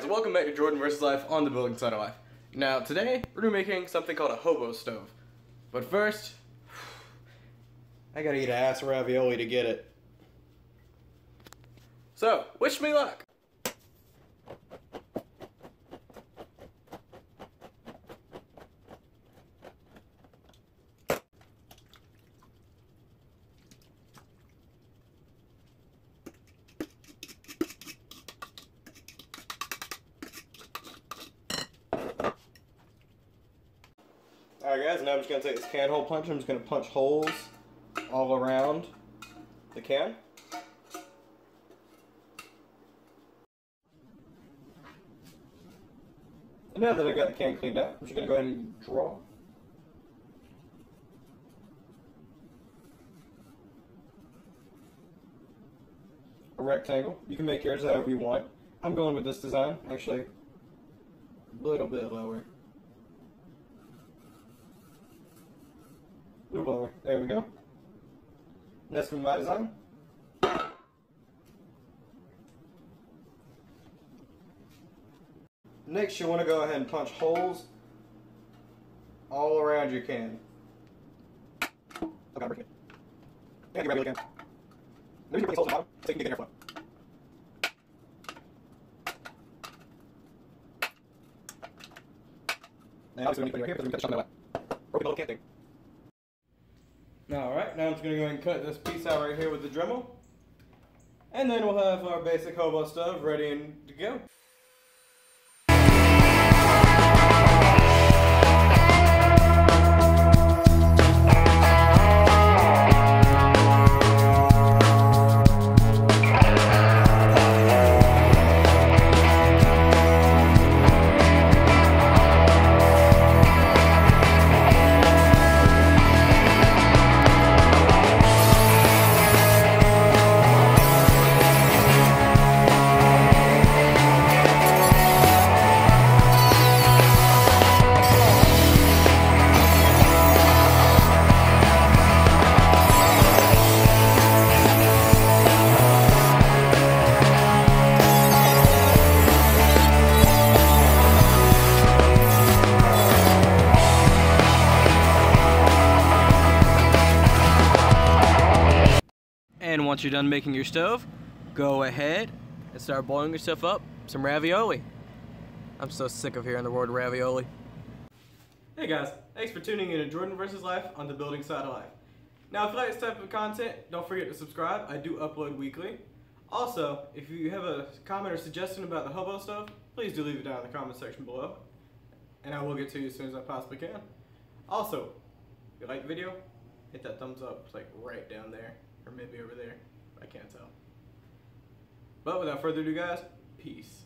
guys, welcome back to Jordan vs. Life on the building side of life. Now today, we're gonna be making something called a hobo stove. But first, I gotta eat ass ravioli to get it. So, wish me luck! Alright guys, now I'm just going to take this can hole puncher, I'm just going to punch holes all around the can. And now that I got the can cleaned out, I'm just going to go ahead and draw. A rectangle. You can make yours however you want. I'm going with this design, actually a little bit lower. There we go. That's from my design. Next, you want to go ahead and punch holes all around your can. Oh god, I'm breaking it. Yeah, get ready again. Maybe you put these holes in the bottom so you can get airflow. Now, obviously, we need to put it right here because we got the shot on that way. Broken little can thing. Alright, now I'm just going to go ahead and cut this piece out right here with the Dremel. And then we'll have our basic hobo stove ready and to go. And once you're done making your stove, go ahead and start boiling yourself up some ravioli. I'm so sick of hearing the word ravioli. Hey guys, thanks for tuning in to Jordan vs. Life on the building side of life. Now if you like this type of content, don't forget to subscribe. I do upload weekly. Also, if you have a comment or suggestion about the hobo stove, please do leave it down in the comment section below. And I will get to you as soon as I possibly can. Also, if you like the video, hit that thumbs up. It's like right down there. Or maybe over there. I can't tell. But without further ado guys, peace.